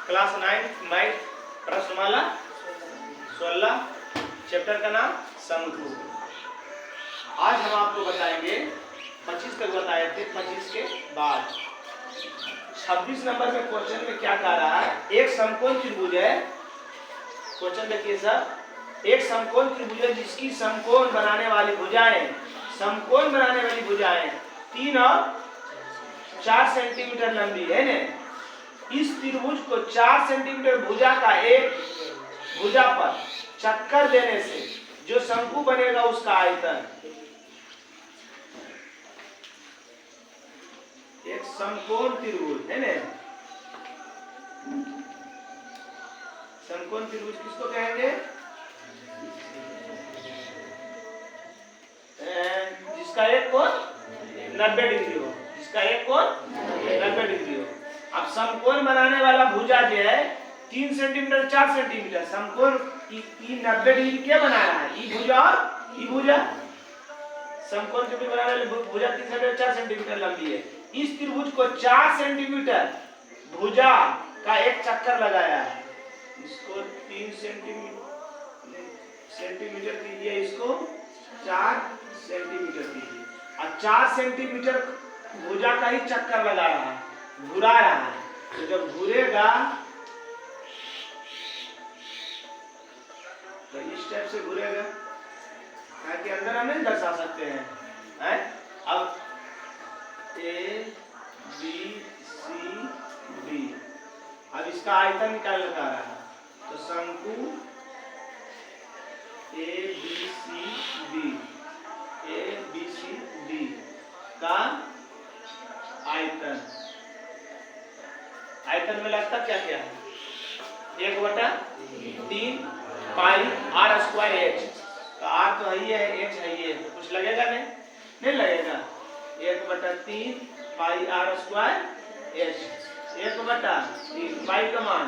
Class 9 math प्रश्नमाला 16 chapter का नाम शंकु। आज हम आपको बताएंगे 25 तक बताए थे, 25 के बाद 26 नंबर में क्वेश्चन में क्या कह रहा है। एक समकोण त्रिभुज है, क्वेश्चन देखिए सर, एक समकोण त्रिभुज है जिसकी समकोण बनाने वाली भुजाएं 3 और 4 सेंटीमीटर लंबी है ने। इस त्रिभुज को 4 सेंटीमीटर भुजा का एक भुजा पर चक्कर देने से जो शंकु बनेगा उसका आयतन। एक समकोण त्रिभुज है ने, समकोण त्रिभुज किसको कहेंगे? जिसका एक कोण 90 डिग्री हो, जिसका एक कोण 90 डिग्री हो। अब समकोण बनाने वाला भुजा जो है 3 सेंटीमीटर 4 सेंटीमीटर, समकोण 90 डिग्री क्या बना रहा है? ई भुजा और ई भुजा। समकोण त्रिभुज बनाने वाली भुजा 3 सेंटीमीटर 4 सेंटीमीटर लंबी है। इस त्रिभुज को 4 सेंटीमीटर भुजा का एक चक्कर लगाया है। इसको 3 सेंटीमीटर कीजिए, इसको 4 सेंटीमीटर कीजिए और 4 सेंटीमीटर भुजा का ही चक्कर लगा रहा है, घुरा रहा है। तो जब घूरेगा तो इस टाइप से घूरेगा, ताकि अंदर हम नहीं दर्शा सकते हैं। अब ए बी सी डी, अब इसका आयतन निकाल रहा है। तो शंकु ए बी सी डी का आयतन, आयतन में लगता क्या क्या है? 1/3 पाई आर स्क्वायर एच। तो आर तो है, एच है, तो कुछ लगेगा नहीं लगेगा। 1/3 पाई आर स्क्वायर एच, 1/3 पाई का मान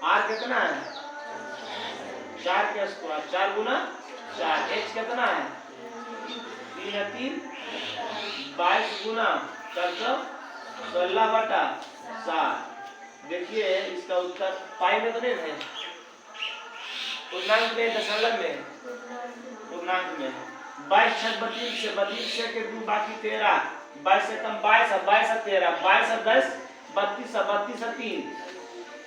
आर कितना है? 4 के स्क्वायर, 4 गुना 4। एच कितना है? 3 22 गुना 16/7। देखिए इसका उत्तर पाई में तो नहीं है, पूर्णांक में, दशमलव में, पूर्णांक में। 22 छक 32 से 32 के 2 बाकी 13, 22 से कम 22 है, 22 से 13, 22 से 10 32 है, 32 से 3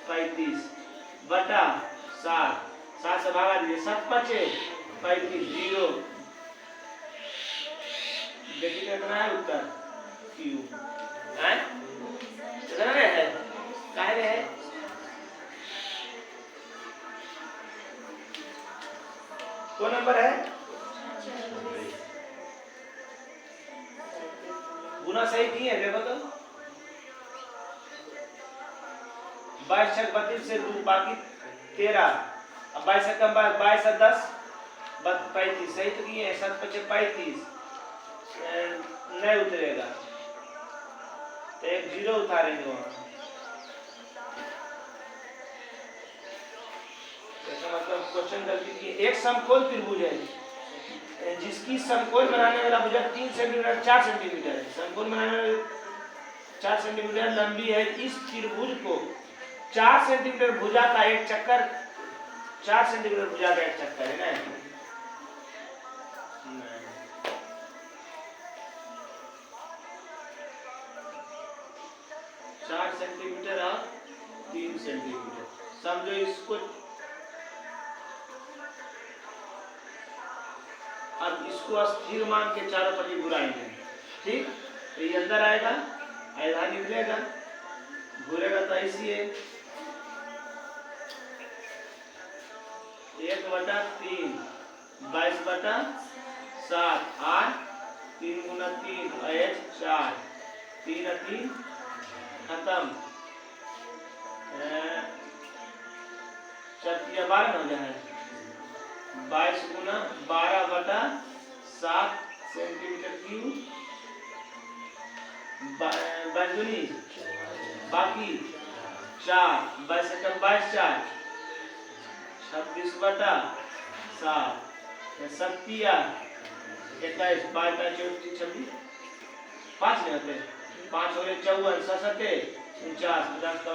35/7, 7 से भागा दीजिए, 7 बचे 35 0। देखिए कितना है उत्तर क्यू है, कितना है? काहे है? कौन नंबर है? गुना सही किए हैं, देखो तो 22 छक 32 से 2 बाकी 13, अब 22 से कम 22 से 10 35, सही तो किए हैं। 7 बचे 35, नहीं उतरेगा तो एक 0 उतारेंगे वहां। मतलब क्वेश्चन गलती की। एक समकोण त्रिभुज है जिसकी समकोण बनाने वाला भुजा 3 सेंटीमीटर 4 सेंटीमीटर है, समकोण बनाने वाली 4 सेंटीमीटर लंबी है। इस त्रिभुज को 4 सेंटीमीटर भुजा का एक चक्कर, 4 सेंटीमीटर भुजा का एक चक्कर है ना। 4 सेंटीमीटर और 3 सेंटीमीटर समझो इसको। अब इसको स्थिर मान के चारों पट्टी घुराएंगे, ठीक? तो ये अंदर आएगा, आधा निकलेगा, घूरेगा तो ऐसी है 1/3 22/7 8 3 गुना 3 एच 4 3 खत्म, 4 12 हो जाए 22 गुना 12/7 सेंटीमीटर क्यूब, 22 बाकी 4, 22 से कम 22 4 26/7, 7 21 22 26 5 नहीं होते 5 और 54 ससते 49 50 का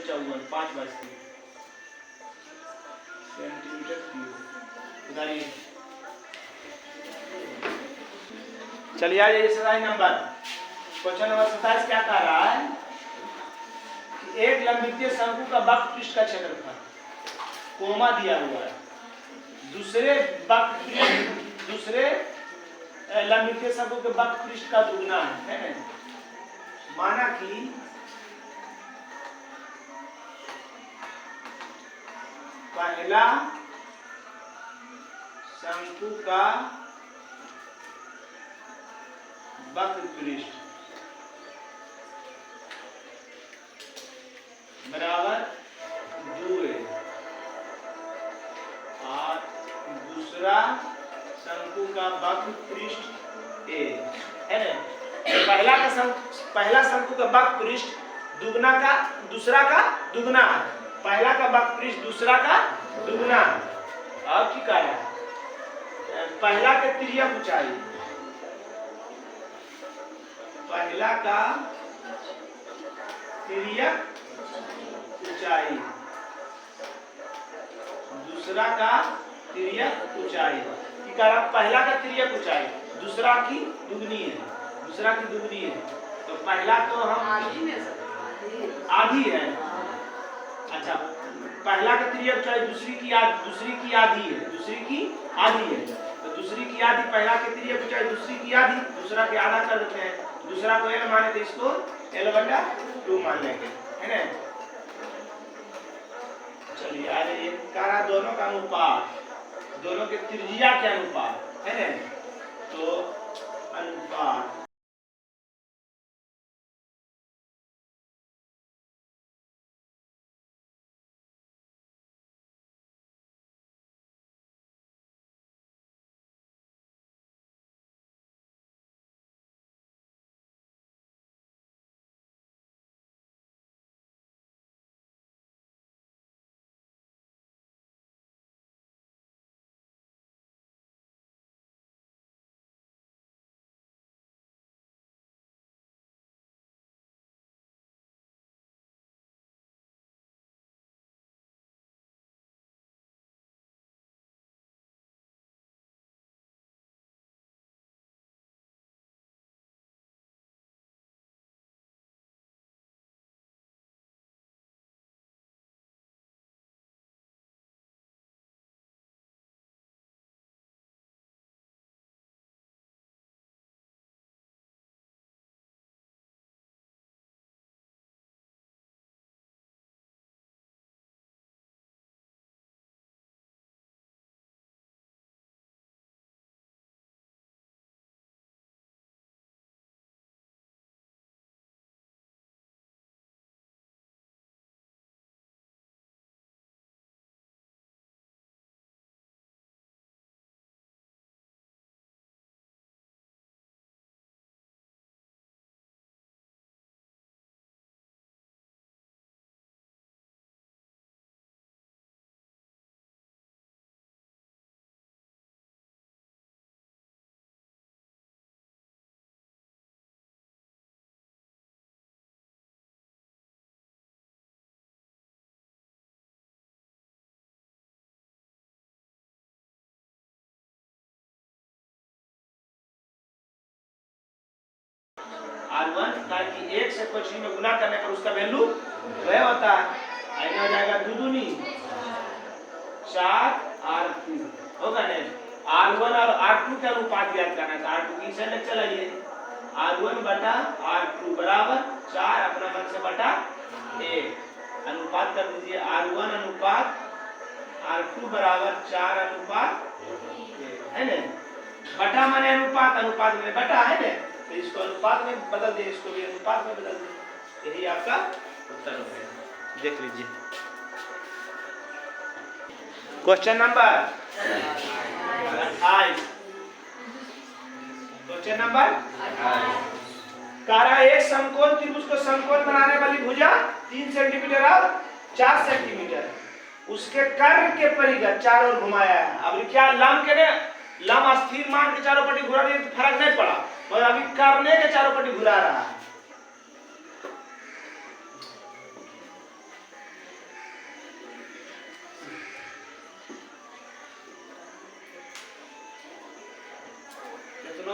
54 5 बचते सेंटीमीटर क्यूब। उदाहरण चलिए आज एक्सरसाइज नंबर क्वेश्चन नंबर 27 क्या कह रहा है कि एक लंबवृत्तीय शंकु का वक्र पृष्ठ का क्षेत्रफल कोमा दिया हुआ है दूसरे लंबवृत्तीय शंकु के वक्र पृष्ठ का दुगना है ना। माना कि पहला शंकु का वक्र पृष्ठ बराबर 2a और दूसरा शंकु का वक्र पृष्ठ a है ना। पहला शंकु का वक्र पृष्ठ दुगना का दूसरा का दुगना, पहला का वक्र पृष्ठ दूसरा का दुगना। और की कह रहा है पहला के तिर्यक ऊंचाई, पहला का तिर्यक ऊंचाई दूसरा का तिर्यक ऊंचाई की कह रहा पहला का तिर्यक ऊंचाई दूसरा की दुगनी है, तो पहला तो हम आधी है। अच्छा पहला का तिर्यक ऊंचाई दूसरी की आधी है, तो दूसरी की आधी पहला के तिर्यक ऊंचाई दूसरी की आधी, दूसरा के आधा कर देते हैं, दूसरा को l माने तो इसको l/2 मान लेंगे है ना। चलिए आज ये कारा दोनों का अनुपात, दोनों के त्रिज्या के अनुपात है ना, तो अनुपात R1 ताकि 1 से क्वेश्चन में गुना करने पर उसका वैल्यू वह होता है, आइए हो जाएगा 2 दूनी 4 R2 होगा ना। R1 और R2 का अनुपात ज्ञात करना है, R2 की से चलाइए R1 बटा R2 बराबर 4 अपना मन से बटा 1 अनुपात कर दीजिए R1 अनुपात R2 बराबर 4 अनुपात 1 है ना। बटा माने अनुपात, अनुपात में बटा है ना, तो इसको अनुपात में बदल दे, इसको भी अनुपात में बदल दे, यही आपका उत्तर हो गया। देख लीजिए क्वेश्चन नंबर 28। क्वेश्चन नंबर कारा एक समकोण त्रिभुज को समकोण बनाने वाली भुजा 3 सेंटीमीटर और 4 सेंटीमीटर, उसके कर्ण के परिघ चारों ओर घुमाया है। अब क्या लंब के ने लंब स्थिर मान के चारों पट्टी घुरा दिए तो फर्क नहीं पड़ा, और अभी करने के चारों पट्टी घुरा रहा है,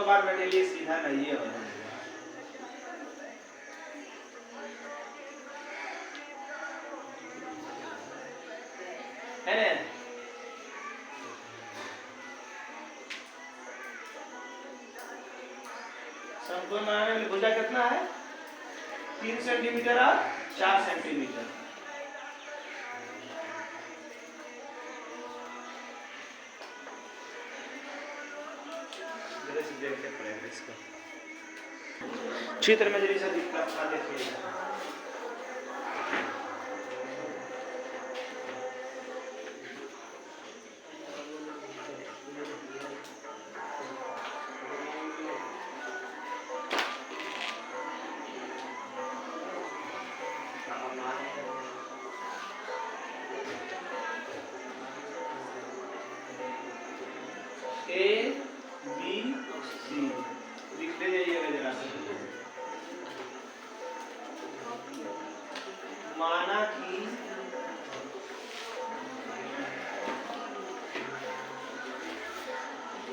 बार बैठे लिए सीधा नहीं है ना। समकोण बनाने में भुजा कितना है? 3 सेंटीमीटर और 4 सेंटीमीटर। चित्र में जरी सा दिखता देखिए। ए बी सी लिखते जाइएगा जरा से। माना कि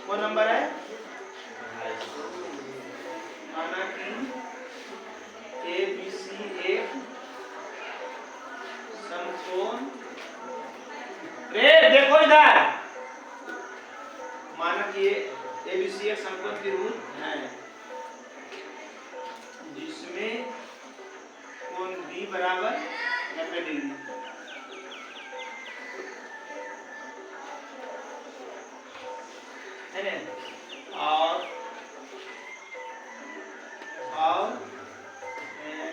कौन नंबर है? माना कि ए बी सी एक समकोण। रे देखो इधर। माना कि ए बी सी एक समकोण त्रिभुज है जिसमें कोण बी बराबर 90 डिग्री है ना। और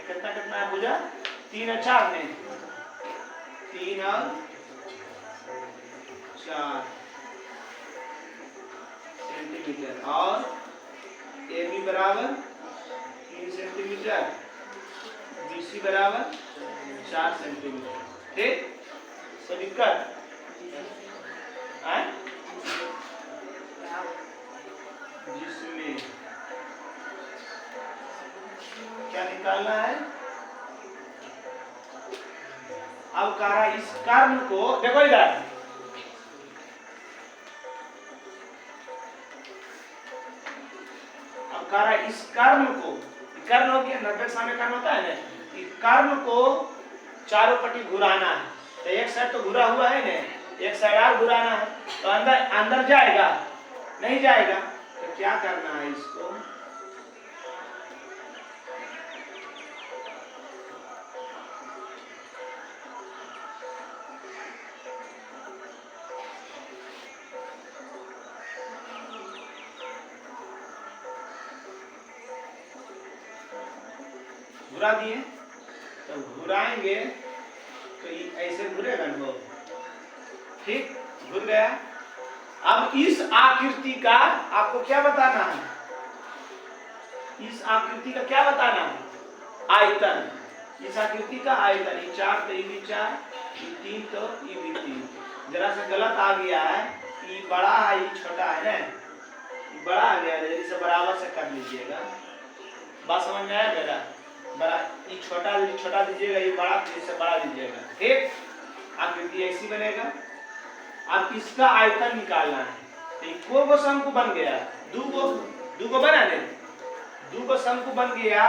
कितना कितना है भुजा? 3 और 4 में 3 और 4 सेंटीमीटर और ए बी बराबर 3 सेंटीमीटर, बी सी बराबर 4 सेंटीमीटर। ठीक, तो दिक्कत है जिसमें क्या निकालना है? अब कहा इस कर्म को देखो इधर। अब कहा इस कर्म को, कर्म हो गया 90 सामने कर्म होता है ना, कि कर्म को चारों पट्टी घुराना है। तो एक साइड तो घुरा हुआ है ना, एक साइड और घुराना है। तो अंदर अंदर जाएगा? नहीं जाएगा। तो क्या करना है इसको? घुरा दिए, तो घुराएंगे तो ऐसे घुरेगा ना। ठीक, घुर गया। अब इस आकृति का आपको क्या बताना है? इस आकृति का क्या बताना है? आयतन। इस आकृति का आयतन। ये 4 तो ये भी 4, ये 3 तो ये भी 3। जरा सा गलत आ गया है, ये बड़ा है ये छोटा है ना, ये बड़ा आ गया है, इसे बराबर से कर लीजिएगा। बात समझ में आया मेरा? बड़ा ये छोटा दीजिएगा, ये बड़ा इससे बड़ा दीजिएगा। ठीक, आकृति ऐसी बनेगा। अब इसका आयतन निकालना है। तो को शंकु बन गया, दो को बना दे, 2 को शंकु बन गया।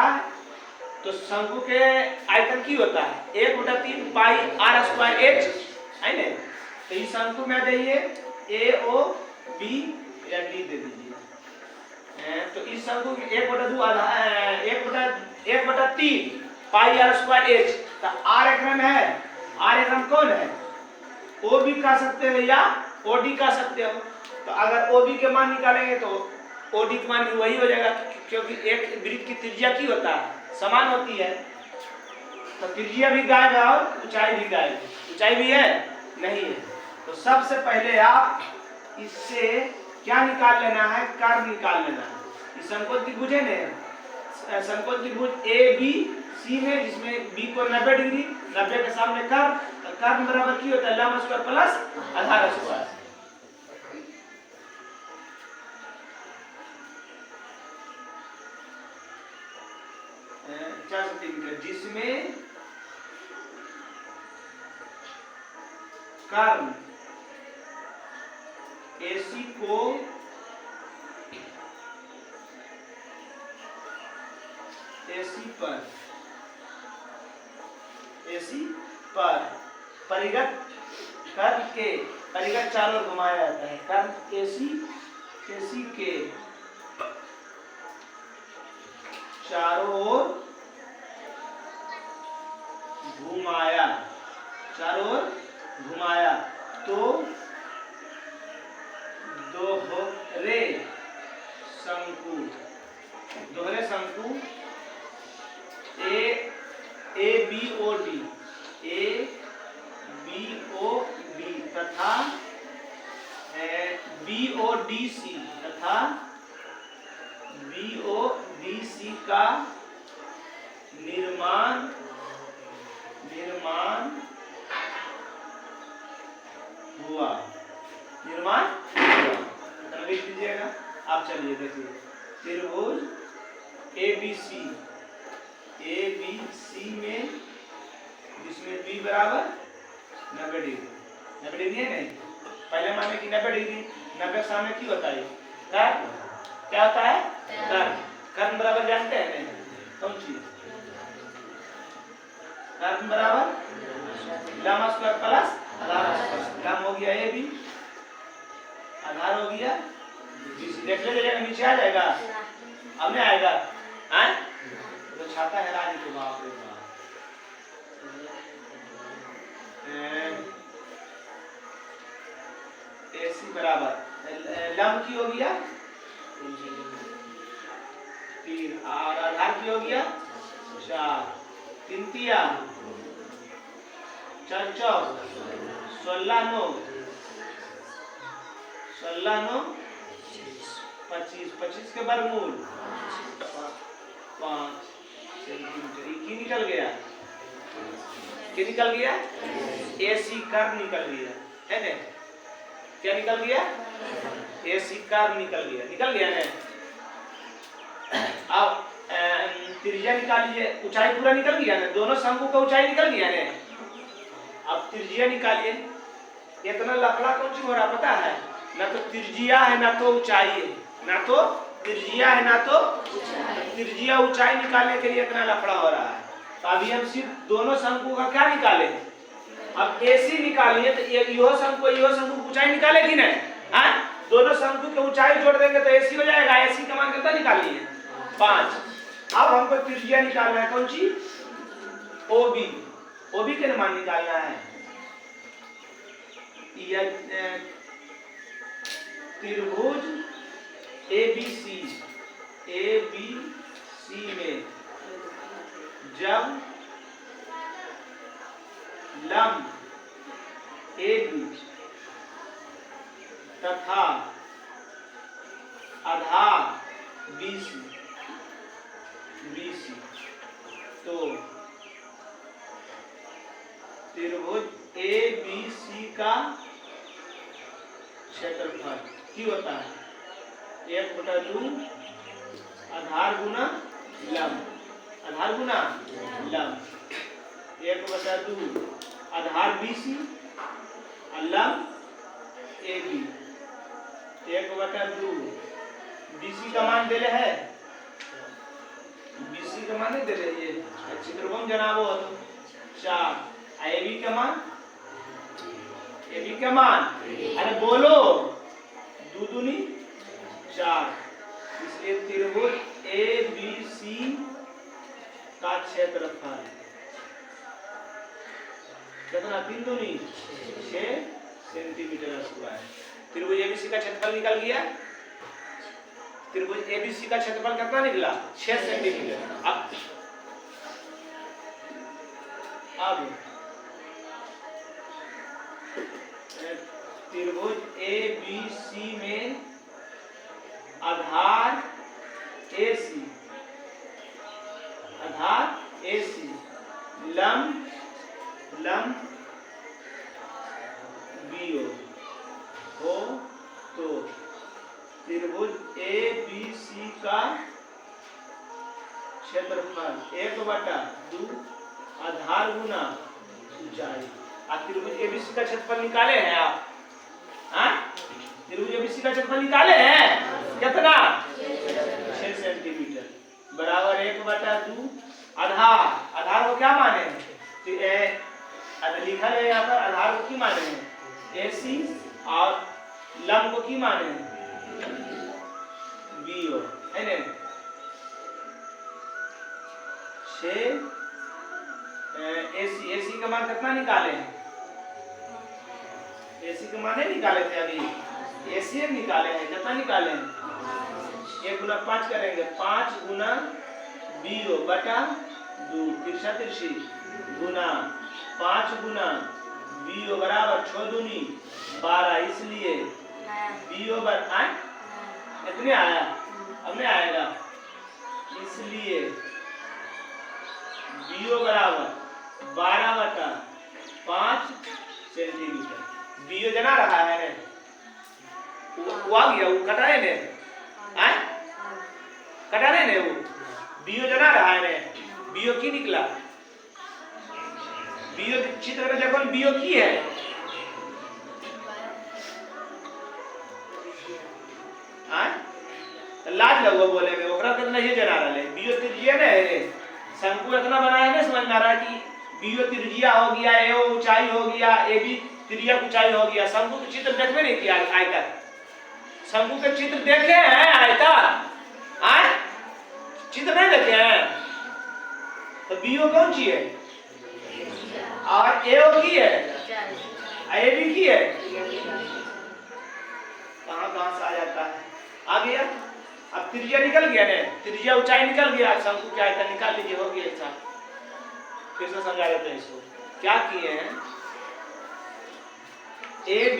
तो शंकु के आयतन की होता है 1/3 पाई r स्क्वायर h है ना। तो इस शंकु में आ जाइए a o b या d दे दीजिए। तो इस शंकु में 1/2 आधा 1/3 पाई r स्क्वायर h। तो r एकम है, r एकम कौन है? ओ भी कह सकते हो या ओ डी कह सकते हो। तो अगर ओ बी के मान निकालेंगे तो ओ डी का मान वही हो जाएगा, क्योंकि एक वृत्त की त्रिज्या की होता है समान होती है। तो त्रिज्या भी गायब है और ऊंचाई भी गायब है। ऊंचाई भी है नहीं है। तो सबसे पहले आप इससे क्या निकाल लेना है? कर्व निकाल लेना है। इस समकोण त्रिभुज है ना, समकोण त्रिभुज ए बी सी में, जिसमें बी को 90 डिग्री, 90 के सामने कर्व, तो कर्व बराबर की होता है लंब स्क्वायर प्लस आधार स्क्वायर। जिसमें कर्व AC को एसी पर परिगत कर्व के परिगत चारों ओर घुमाया जाता है। कर्व एसी के चारों ओर घुमाया तो दोहरे शंकु ABOD तथा BODC का निर्माण हुआ। लिख दीजिएगा आप। चलिए देखिए, त्रिभुज ABC में जिसमें B बराबर 90 डिग्री है नहीं। पहले माने कि 90 डिग्री 90 सामने की होता है क्या होता है कर्ण बराबर जानते हैं नहीं? कौन चीज? कर्ण बराबर लंब स्क्वायर प्लस आधार स्क्वायर। लंब हो गया AB, आधार हो गया BC। देख लीजिएगा नीचे आ जाएगा, अब नहीं आएगा। तो छाता है रानी को, बाप रे बाप। AC बराबर लंब की हो गया 3 और आधार की हो गया 4। 3 तिया 4 चौक 16 9 25 के वर्गमूल 5 सेंटीमीटर। की निकल गया AC कर्व निकल गया है ना? क्या निकल गया? AC कर्व निकल गया ना? अब त्रिज्या निकालिए। ऊंचाई पूरा निकल गया ना? दोनों शंकु का ऊंचाई निकल गया ना? अब त्रिज्या निकालिए। इतना लफड़ा कौन सी हो रहा पता है? ना तो त्रिज्या है ना तो ऊंचाई है। त्रिज्या ऊंचाई निकालने के लिए इतना लफड़ा हो रहा है। तो अभी हम सिर्फ दोनों शंकु का क्या निकाले? अब AC निकालिए तो यो शंकु ऊंचाई निकालेगी ना? दोनों शंकु के ऊंचाई जोड़ देंगे तो AC हो जाएगा। AC का मान कितना निकालिए? 5। अब हमको त्रिज्या निकालना है। कौन सी? OB के मान निकालना है। त्रिभुज ABC में जब लंब AB तथा आधार BC तो त्रिभुज ABC का क्षेत्रफल की होता है 1/2 आधार गुना लंब 1/2 आधार BC और लंब AB 1/2 BC का मान दे रहे है। BC का मान नहीं दे रहे ये चित्रकोण जनाबो 4। AB का मान अरे बोलो 2 दूनी 4। इसलिए त्रिभुज ABC का क्षेत्रफल कितना? 3 दूनी 6 सेंटीमीटर स्क्वायर। त्रिभुज ABC का क्षेत्रफल निकल गया। त्रिभुज ABC का क्षेत्रफल कितना निकला? 6 सेंटीमीटर। अब त्रिभुज ABC में आधार AC लंब BO हो तो त्रिभुज ABC का क्षेत्रफल 1/2 आधार गुना ऊंचाई। त्रिभुज ABC का क्षेत्रफल निकाले हैं आप? त्रिभुज ABC का क्षेत्रफल निकाले हैं कितना? 6 सेंटीमीटर। बराबर 1/2 आधार। आधार को क्या माने लिखा है यहाँ पर, आधार को की माने हैं AC और लंब को की माने हैं BO, है ना। 6 AC का मान कितना निकाले हैं? AC का मान नहीं निकाले थे अभी, AC निकाले हैं। कितना निकाले हैं? 1 गुना 5 करेंगे, 5 गुना BO बटा 2 तिरछा तिरछी गुना 5 गुना BO बराबर 6 दूनी 12, इसलिए BO बराबर इतने आया, अब नहीं आएगा, इसलिए BO बराबर 12/5 सेंटीमीटर। BO जना रहा है ने, वो आ गया, वो कटा है ने, कटा रहे ने, वो BO जना रहा है ने, BO की निकला। BO चित्र में देखो BO की है, लाज लगो बोले में, ओकरा कितना ये जना रहा है। BO त्रिज्या ने शंकु इतना बनाया है, समझ में आ रहा है कि BO त्रिज्या हो गया, AO ऊंचाई हो गया, AB त्रिज्या ऊंचाई हो गया। शंकु के चित्र देखते नहीं किया आयतन, शंकु के चित्र देखे हैं आयतन, चित्र नहीं देखे हैं, तो BO कौन सी है और AO की है, AB की है, कहां से आ जाता है, आ गया। अब त्रिज्या निकल गया ने, त्रिज्या ऊंचाई निकल गया, शंकु क्या आयतन निकाल लीजिए, हो गया। अच्छा फिर से समझा देते हैं इसको। क्या किए हैं, AB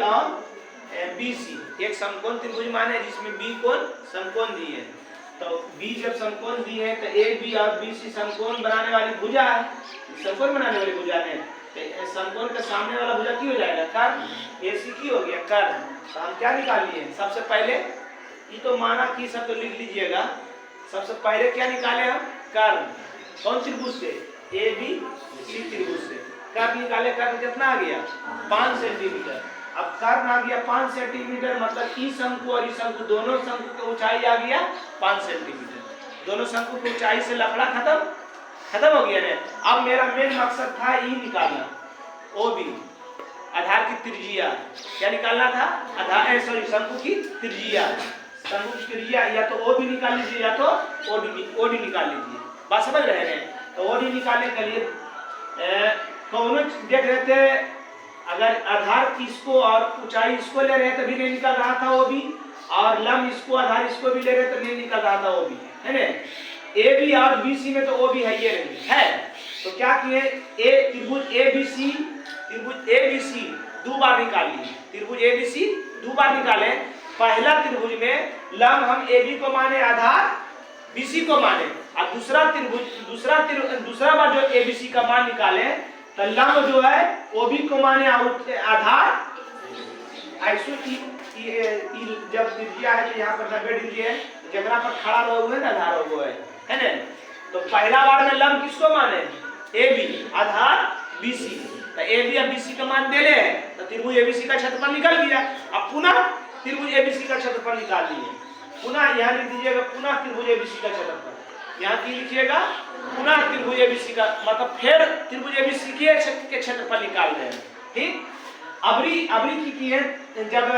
और BC एक समकोण त्रिभुज माने, जिसमें B कोण समकोण दी है। तो B जब समकोण दी है तो AB और BC समकोण बनाने वाली भुजा है, समकोण बनाने वाली भुजा ने, तो समकोण के सामने वाला भुजा की हो जाएगा, कर्ण। AC की हो गया कर्ण। तो हम क्या निकाल लिए, सबसे पहले ये तो माना कि सब तो लिख लीजिएगा, सबसे पहले क्या निकाले हम, कर्ण। कौन त्रिभुज से, ABC त्रिभुज से कर्ण निकाले। कर्ण कितना आ गया 5 सेंटीमीटर। अब कर्ण आ गया 5 सेंटीमीटर, मतलब ई शंकु और ई शंकु दोनों शंकु की ऊंचाई आ गया 5 सेंटीमीटर। दोनों शंकु की ऊंचाई से लफड़ा खत्म हो गया ने। अब मेरा मेन मकसद था ई निकालना, OB आधार की त्रिज्या। क्या निकालना था, आधार शंकु की त्रिज्या। शंकु की त्रिज्या या तो OB निकाल लीजिए या तो OD निकाल लीजिए। बात समझ रहे हैं। तो OD निकालने के लिए कौन देख रहे थे, अगर आधार इसको और ऊंचाई इसको ले रहे तो भी नहीं निकल रहा था OB, और लंब इसको आधार इसको भी ले रहे तो नहीं निकल रहा था OB, है ना। AB और BC में तो OB है, ये नहीं है। तो क्या किए, त्रिभुज ABC दो बार निकाल लिए। त्रिभुज ABC दो बार निकाले। पहला त्रिभुज में लंब हम AB को माने, आधार BC को माने, और दूसरा बार जो ABC का मान निकाले तो लंब जो है OB को माने, आधार जब त्रिज्या है तो यहाँ पर 90 डिग्री है, जगह पर खड़ा हुआ है ना, आधार वो है ना। तो पहला बार में लंब किसको माने, AB आधार BC। तो AB और BC का मान दे ले, तो त्रिभुज ABC का क्षेत्रफल निकल गया। अब पुनः त्रिभुज ABC का क्षेत्रफल निकाल लिए। पुनः यहाँ लिख दीजिएगा, पुनः त्रिभुज ABC का क्षेत्रफल। यहाँ की लिखिएगा, पुनः त्रिभुज ABC का, मतलब फिर त्रिभुज ABC के क्षेत्रफल निकाल रहे हैं। ठीक, अबरी की है, जब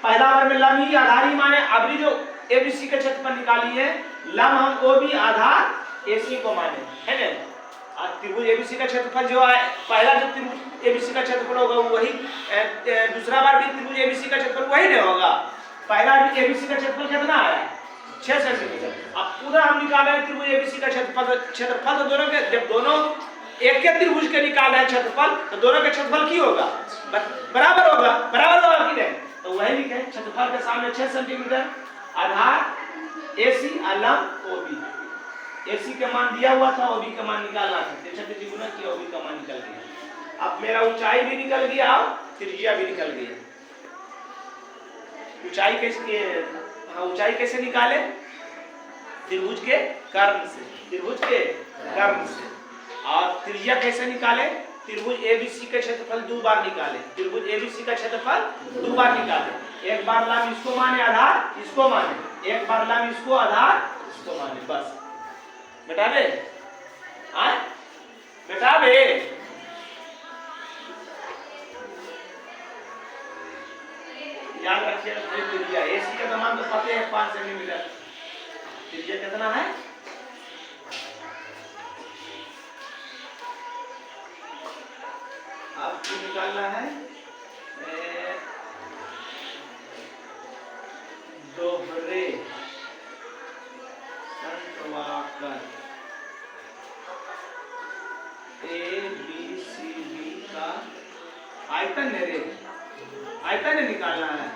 पहला बार में लंब ही आधार ही माने, अबरी जो ABC का क्षेत्रफल निकाली है, लंब हम OB आधार AC को माने, है ना। त्रिभुज ABC का क्षेत्रफल जो है, पहला जो त्रिभुज ABC का क्षेत्रफल होगा वही, दूसरा बार भी त्रिभुज ABC का क्षेत्रफल वही नहीं होगा। पहला भी ABC का क्षेत्रफल कितना आया, 6 सेंटीमीटर। अब पूरा हम निकाले त्रिभुज ABC का क्षेत्रफल तो दोनों के, जब दोनों एक के त्रिभुज के निकाल रहे क्षेत्रफल, तो दोनों का क्षेत्रफल की होगा, बराबर होगा कि नहीं। तो वही लिखे, क्षेत्रफल के सामने 6 सेंटीमीटर, आधार AC और लंब OB। AC का मान दिया हुआ था, OB का मान निकालना था, तिरछा गुना किया, OB का मान निकल गया। अब मेरा ऊंचाई भी निकल गया और त्रिज्या भी निकल गया। ऊंचाई कैसे निकाले, त्रिभुज के कर्ण से। और त्रिज्या कैसे निकाले, त्रिभुज ABC का क्षेत्रफल 2 बार निकाले। त्रिभुज ABC का क्षेत्रफल 2 बार निकाले। एक बार लम इसको माने, आधार इसको माने, एक बार लम इसको, आधार इसको माने, बस बेटा बे बेटा बे। याद रखिए त्रिज्या, एसी का मान तो पता है 5 सेंटीमीटर, त्रिज्या कितना है? आपको निकालना है दोहरे शंक्वाकार ABCD का आयतन है रे, आयतन निकालना है।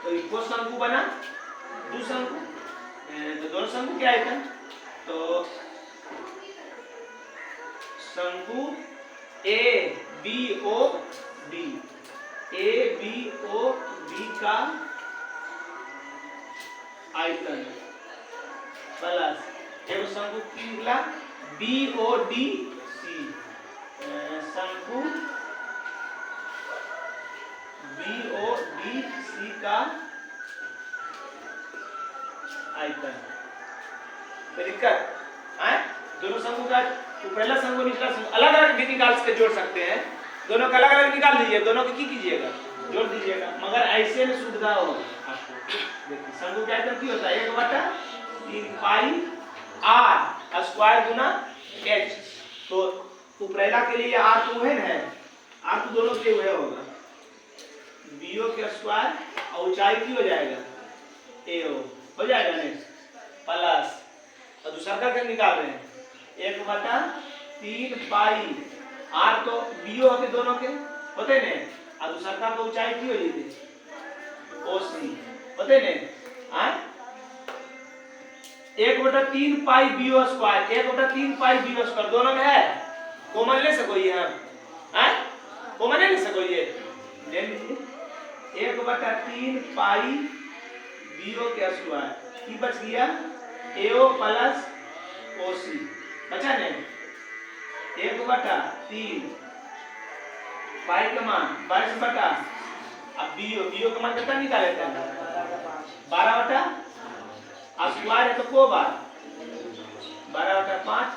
तो इको शंकु बना, दो शंकु, तो दोनों शंकु के आयतन, तो शंकु ABOD का आयतन प्लस एक शंकु की निकला BODC, शंकु BODC का आयतन। दिक्कत दोनों शंकु का, तो पहला शंकु निचला शंकु अलग अलग भी निकाल के जोड़ सकते हैं, दोनों का अलग अलग निकाल दीजिए, दोनों की कीजिएगा, जोड़ दीजिएगा, मगर ऐसे में सुविधा हो आपको। देखिए शंकु का आयतन क्या होता है? 1/3 पाई r स्क्वायर गुना h, तो उपरेला के लिए r तो वही है, r तो दोनों के वही होगा, BO के स्क्वायर और ऊंचाई की हो जाएगा AO, हो जाएगा नेक्स्ट, प्लस और दूसरा का निकाल रहे हैं 1/3 पाई r, तो BO होते दोनों के होते ने, और दूसरा का ऊंचाई की हो जाती OC होते ने। 1/3 पाई BO स्क्वायर, 1/3 पाई BO स्क्वायर दोनों में है, कॉमन ले सको ये हम, कॉमन ले सको ये, ले लीजिए 1/3 पाई BO के स्क्वायर की बच गया AO प्लस OC, बचा नहीं 1/3 पाई का मान 22, अब BO का मान कितना निकाले थे? 12 स्क्वायर है तो को बार 12/5,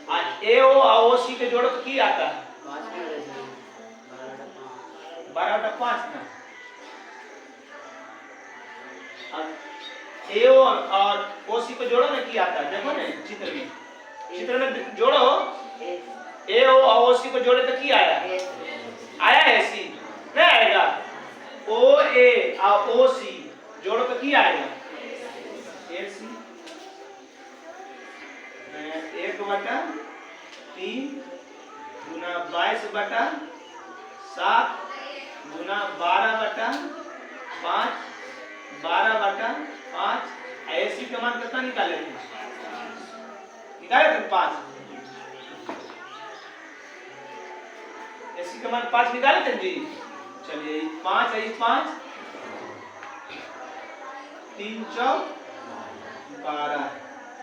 और AO और OC के जोड़ो तो की आता है 12/5 ना, अब AO और OC को जोड़ो ना की आता है, देखो ना चित्र में जोड़ो, AO और OC को जोड़े तो की आया है C, नहीं आएगा, OA और OC जोड़ो तो की आएगा AC, 1/3 गुना 22/7 गुना 12/5, 12/5, AC का मान कितना निकाले थे? 5, AC का मान 5 निकाले थे जी। चलिए 5 है, 5 3 चौक 12,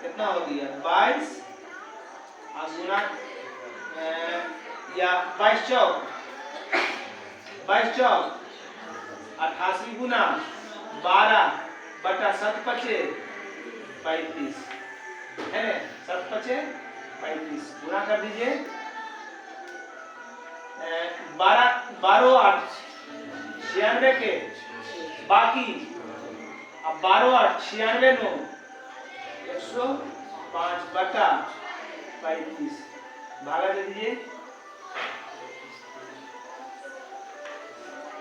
कितना हो गया 22, और गुना या 22 चौक 88 गुना 12/7 बचे 35 है, 7 बचे 35, गुना कर दीजिए 12 8 96 के बाकी, अब 12 8 96 9 105/35 भागा दे दीजिए,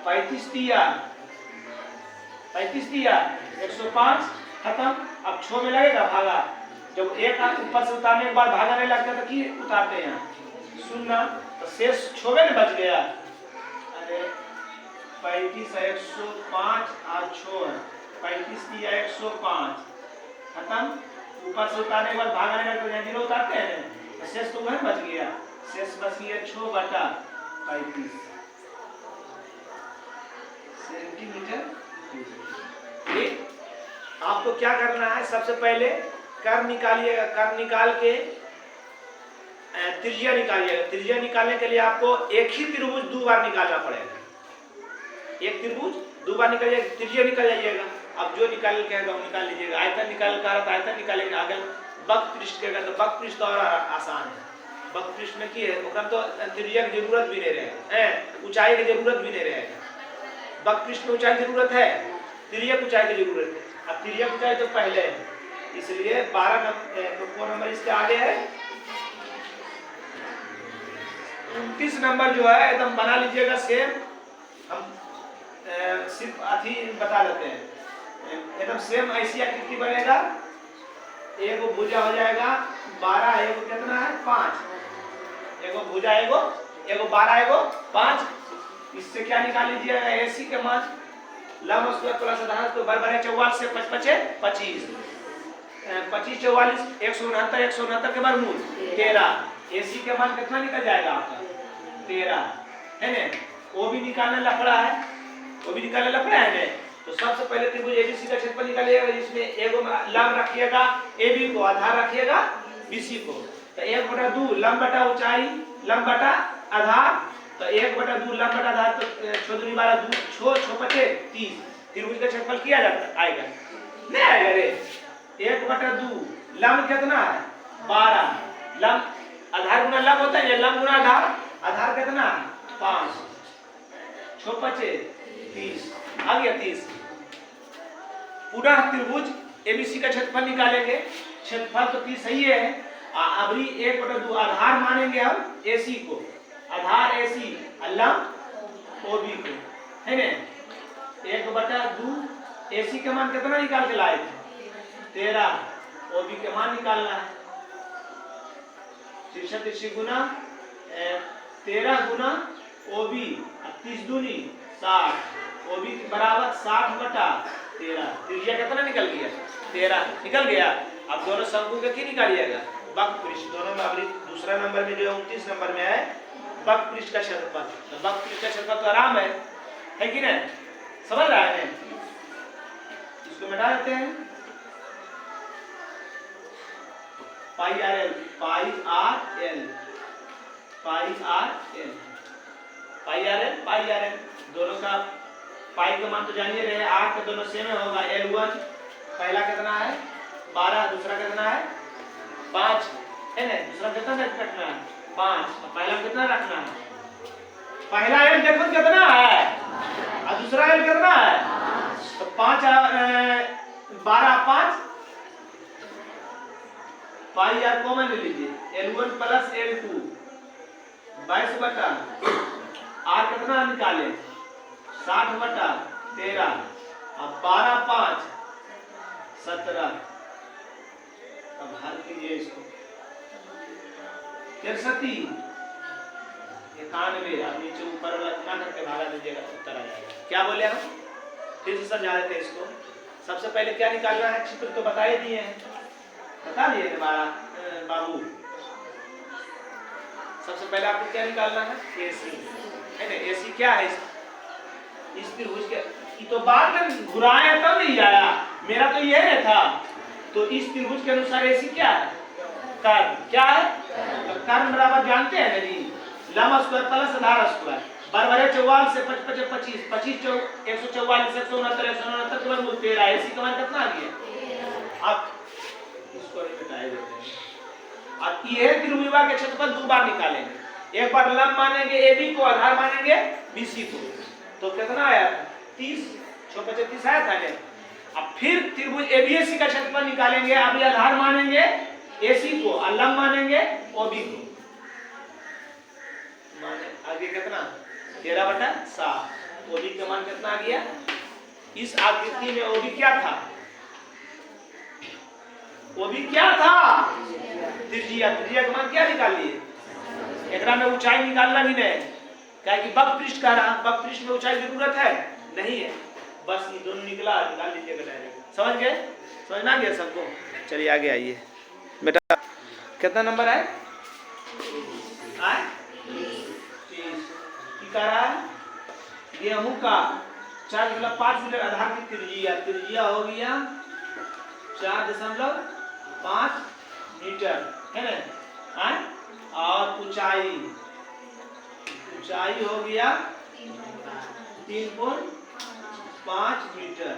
35 दिया 105 खत्म। अब 6 में लगेगा भागा, जब एक हाथ ऊपर से उतारने के बाद भागा नहीं लगता तो की उतारते हैं 0, तो शेष 6 में बच गया। अरे 35 है 105 और 6 है 35 दिया 105 खत्म, ऊपर से उतारने के बाद भागा नहीं लगता, 0 उतारते हैं तो शेष तो वह बच गया, शेष बच गया 6/35 सेंटीमीटर। ठीक, आपको क्या करना है, सबसे पहले कर्व निकालिएगा, कर्व निकाल के त्रिज्या निकालिएगा। त्रिज्या निकालने के लिए आपको एक ही त्रिभुज 2 बार निकालना पड़ेगा, एक त्रिभुज दो बार निकल जाएगा, त्रिज्या निकल जाइएगा। अब जो निकाल कहेगा वो निकाल लीजिएगा। आयतन निकाल कर आयतन निकालेंगे। आगे वक्रपृष्ठ कहेगा तो वक्रपृष्ठ और आसान है। वक्रपृष्ठ में की है ओकरा तो त्रिज्या की जरूरत भी नहीं रहेगा, ऊंचाई की जरूरत भी नहीं रहेगा। वक्रपृष्ठ में ऊंचाई की जरूरत है, त्रिज्या की ऊंचाई की जरूरत है। अब त्रिज्या की ऊंचाई तो पहले है, इसलिए 12 नंबर तो कौन नंबर इसके आगे है 29 नंबर जो है एकदम बना लीजिएगा सेम। हम सिर्फ अथी बता देते हैं, एकदम सेम ऐसी आकृति बनेगा। एगो भुजा हो जाएगा 12, एगो कितना है 5, एगो भुजा एगो 12 एगो 5। इससे क्या निकाल लीजिएगा एसी के मान लंब स्क्वायर प्लस आधार तो बराबर है 44 से 5 5 25 25 44 169 169 के वर्गमूल 13। एसी के मान कितना निकल जाएगा आपका 13 है ना। वो भी निकालना लफड़ा है, वो भी निकालना लफड़ा है ना। तो सबसे पहले त्रिभुज एबीसी का क्षेत्रफल निकालिएगा, जिसमें एगो लंब रखिएगा एबी को, आधार रखिएगा बीसी को। तो 1/2 लंब बटा ऊंचाई लंब बटा आधार, तो 1/2 लंब बटा आधार तो छोदरी 12 2 6 6 5 30। त्रिभुज का क्षेत्रफल किया जाता आएगा नहीं आएगा रे। 1/2 लंब कितना है 12, लंब आधार गुना लंब होता है, लंब गुना आधार, आधार कितना है 5 6 5 30 आ गया 30। पुनः त्रिभुज एबीसी का क्षेत्रफल निकालेंगे। क्षेत्रफल तो 30 सही है। अबरी 1/2 आधार मानेंगे हम एसी को, आधार एसी लंब ओबी को है ना। 1/2 एसी के मान कितना निकाल के लाए थे 13, ओबी के मान निकालना है 63 गुना 13 गुना ओबी 30 दूनी 60, ओबी बराबर 60/13। त्रिज्या कितना निकल गया 13 निकल गया। अब दोनों शंकु का की निकालिएगा वक्रपृष्ठ। दोनों में अभी दूसरा नंबर में जो है 29 नंबर में है वक्रपृष्ठ का क्षेत्रफल। तो वक्रपृष्ठ का क्षेत्रफल तो आराम है कि नहीं, समझ रहा है। इसको मिटा देते हैं पाई आर एल पाई आर एल दोनों का पाई का मान तो जानिए रहे, आर का दोनों सेम होगा। L1 पहला कितना है 12, दूसरा कितना है 5 है ना। दूसरा कितना रखना है 5, पहला कितना रखना है, पहला L देखो कितना है और दूसरा L कितना है तो 5 12 5 पाई आर कॉमन ले लीजिए। L1 प्लस L2 22/, आर कितना निकाले 60/13, अब 12 5 17। अब हल कीजिए इसको 63 91। अब नीचे ऊपर ना करके भागा दीजिएगा उत्तर आ जाएगा। क्या बोले हम फिर से समझा देते इसको। सबसे पहले क्या निकालना है, चित्र तो बता ही दिए हैं, बता दिए बाबू। सबसे पहले आपको क्या निकालना है एसी है ना। एसी क्या है इस त्रिभुज के, ये तो बाद में घुराया तब नहीं आया, मेरा तो यह है था। तो इस त्रिभुज के अनुसार एसी क्या है कर्ण, क्या है तो कर्ण बराबर जानते हैं ना जी लंब स्क्वायर प्लस आधार स्क्वायर बराबर है 44 से 5 5 25 25 144 169 169 के वर्गमूल 13। एसी का मान कितना आ गया। अब इसको मिटा देते हैं। अब यह त्रिभुज के क्षेत्रफल दो बार निकालेंगे, एक बार लंब मानेंगे एबी को, आधार मानेंगे बीसी को। तो कितना आया 30 6 5 30 आया था ना। अब फिर त्रिभुज एबीएसी का क्षेत्रफल निकालेंगे। अब आधार मानेंगे एसी को और लंब मानेंगे ओबी को। माने आगे कितना 13/7। ओबी का मान कितना आ गया। इस आकृति में ओबी क्या था, ओबी क्या था त्रिज्या। त्रिज्या का मान क्या निकालिए, एकरा में ऊंचाई निकालना भी नहीं, क्या कि वक्रपृष्ठ का रहा, वक्रपृष्ठ में ऊंचाई जरूरत है नहीं है, बस ये दोनों निकला निकाल लीजिएगा डायरेक्ट। समझ गए, समझना गया सबको। चलिए आगे आइए बेटा। कितना नंबर है 30 की कह रहा है गेहूं का 4.5 मीटर आधार की त्रिज्या हो गया 4.5 मीटर है ना। और ऊंचाई हो गया 3.5 मीटर।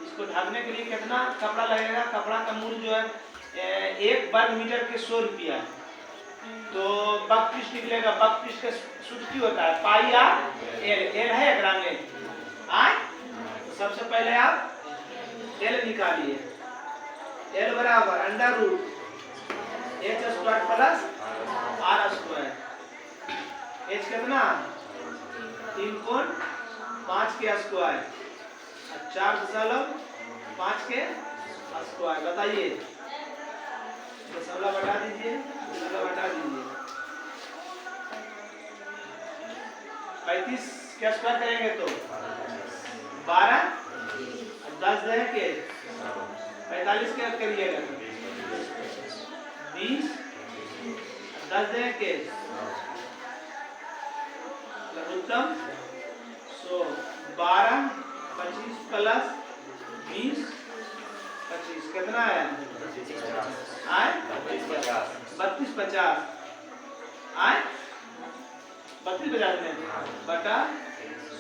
इसको ढकने के लिए कितना कपड़ा लगेगा? कपड़ा का मूल्य जो है 1 वर्ग मीटर के 100 रुपया। तो बक पृष्ठ निकलेगा। बक पृष्ठ का सूत्र क्या होता है? पाई आर एल। एल है ग्राम में आए। तो सबसे पहले आप एल निकालिए। एल बराबर under root H square plus R square. H कितना? 3.5 के स्क्वायर, 4.5 के स्क्वायर। बताइए, दशमलव बटा दीजिए, दशमलव बटा दीजिए। 35 के स्क्वायर करेंगे तो 12, 10 दे के 45 के करिएगा 20, 10 दे के लघुत्तम 100। 12, 25 प्लस 20, 25 कितना है? 32, 50 आए 32, 50 में बटा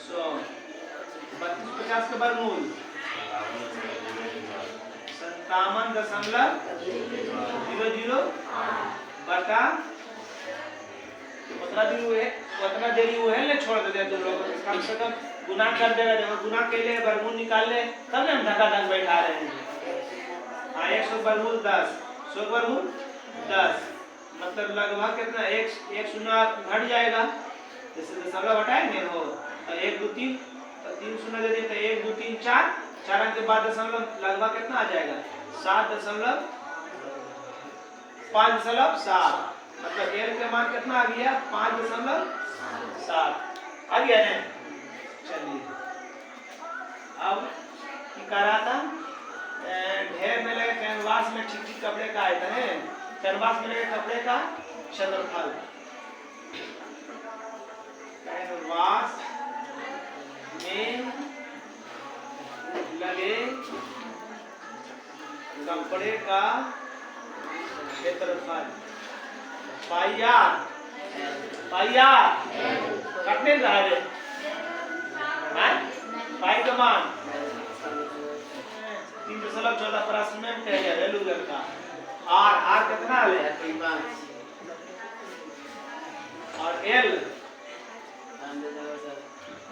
100। 32, 50 का वर्गमूल 57.00 बटा उतना देरी हुए ले छोड़ दे दो लोग। कम से कम गुना कर देगा। जब गुना के लिए वर्गमूल निकाल ले तब ना हम धक्का धक बैठा रहे हैं। हाँ, 100 वर्गमूल 10, 100 वर्गमूल 10 मतलब लगभग कितना? एक शून्य घट जाएगा। जैसे दशमलव हटाएंगे हो और 1, 2, 3 तो 3 शून्य दे दिए तो 1, 2, 3, 4 अंक के बाद दशमलव लगभग कितना आ जाएगा? 5.7 मतलब एल के मान कितना आ गया? 5.7 आ गया ना। चलिए अब क्या रहा था? ढेर में लगे कैनवास में ठीक ठीक कपड़े का आयतन है। कैनवास में लगे कपड़े का क्षेत्रफल। कैनवास में लगे कपड़े का क्षेत्रफल पाई आर कटने रहा है। पाई का मान 3.14 प्रश्न में कह गया वैल्यू का। आर कितना है? और एल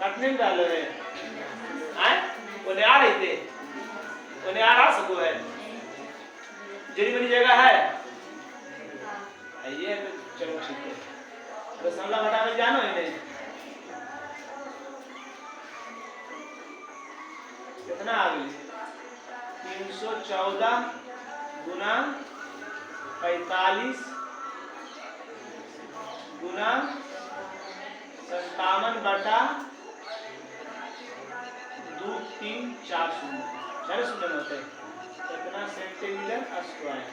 कटने डाले है। उन्हें आ रही थे, उन्हें आ सको है। जरी बनी जगह है ये तो चलो ठीक है। दशमलव घटाने जानो ही नहीं। कितना आ गई? 314 गुना 45 गुना 57 बटा 2, 3, 4 शून्य 4 शून्य होते हैं। कितना सेंटीमीटर स्क्वायर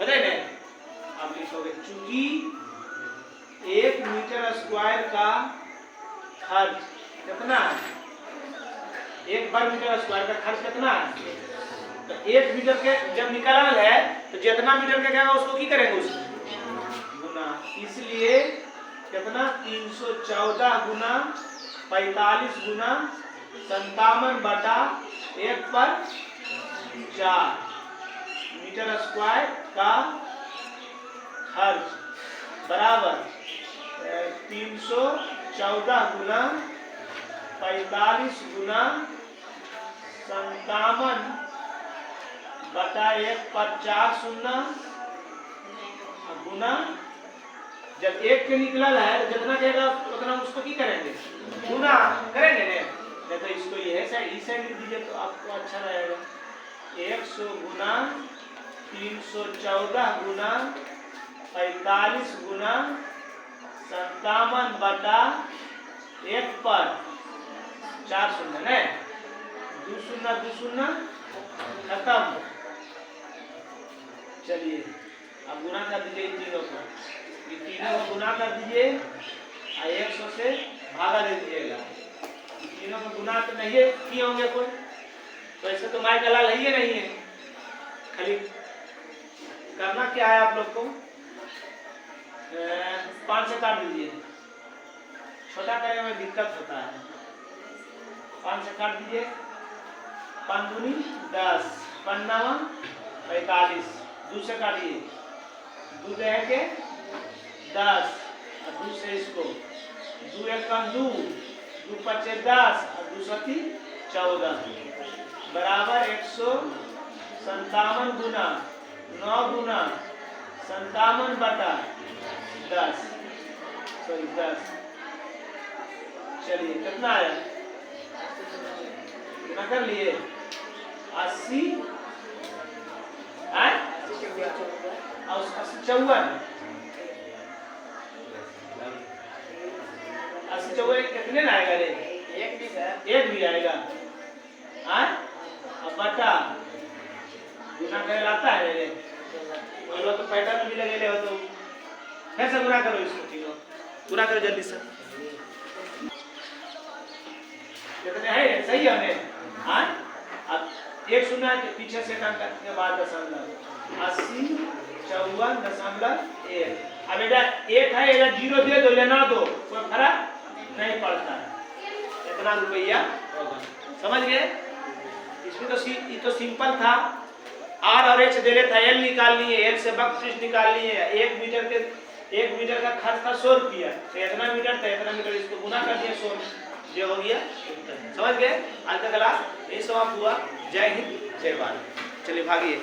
बताइए। अब लिखोगे चूंकि 1 मीटर स्क्वायर का खर्च कितना है? 1 वर्ग मीटर स्क्वायर का खर्च कितना है? तो 1 मीटर के जब निकालना है तो जितना मीटर का क्या उसको की करेंगे? उसको गुना। इसलिए कितना? 314 गुना 45 गुना 57 बटा 1/4 मीटर स्क्वायर का खर्च बराबर 314 गुना 45 गुना 57 बटा 1/4 शून्य गुना। जब 1 के निकला है तो जितना कहेगा उतना उसको की करेंगे? गुना करेंगे ने। तो इसको ये है इस साइड लिख दीजिए तो आपको अच्छा रहेगा। 100 गुना 314 गुना 45 गुना 57 बटा 1/4 शून्य है। 2 शून्य 2 शून्य खत्म। चलिए अब गुना कर दीजिए इन तीनों को। ये तीनों को गुना कर दीजिए और 100 से भागा दे दीजिएगा। तीनों को गुना तो नहीं किए होंगे कोई, तो ऐसे तो माय का लाल है ही नहीं है। खाली करना क्या है आप लोग को? 5 से काट दीजिए। छोटा करने में दिक्कत होता है। 5 से काट दीजिए, 5 दूनी 10, 5 नावा 45, 2 से काटिए, 2 दे के 10 और 2 से इसको 2 एक कम 2, 2 पचे 10 और 2 सती 14 बराबर 157 गुना 9 गुना 57 बटा 10, सॉरी 10। चलिए कितना आया, कितना कर लिए 80 और 54, 80 कितने ना आएगा रे, एक भी आएगा। अब बटा गुना करे लाता है रे, कोई लोग तो पैटर्न भी लगे ले हो तो फिर से गुना करो इसको, ठीक है गुना करो जल्दी से, कितने है सही है हमें। अब एक शून्य के पीछे से अंक के बाद दशमलव 80 54.1। अब इधर एक है, इधर 0 दे दो या ना दो कोई फर्क नहीं पड़ता है, इतना रुपया होगा, समझ गए। इसमें तो ये तो सिंपल था, आर और एच दे रहे था, एल निकाल लिए, एल से बक्स निकाल लिए, 1 मीटर का खर्च था 100 रुपया, तो इतना मीटर था, इतना मीटर इसको गुना कर दिया 100 जो हो गया, समझ गए। आज का क्लास यही समाप्त हुआ। जय हिंद जय भारत। चलिए भागिए।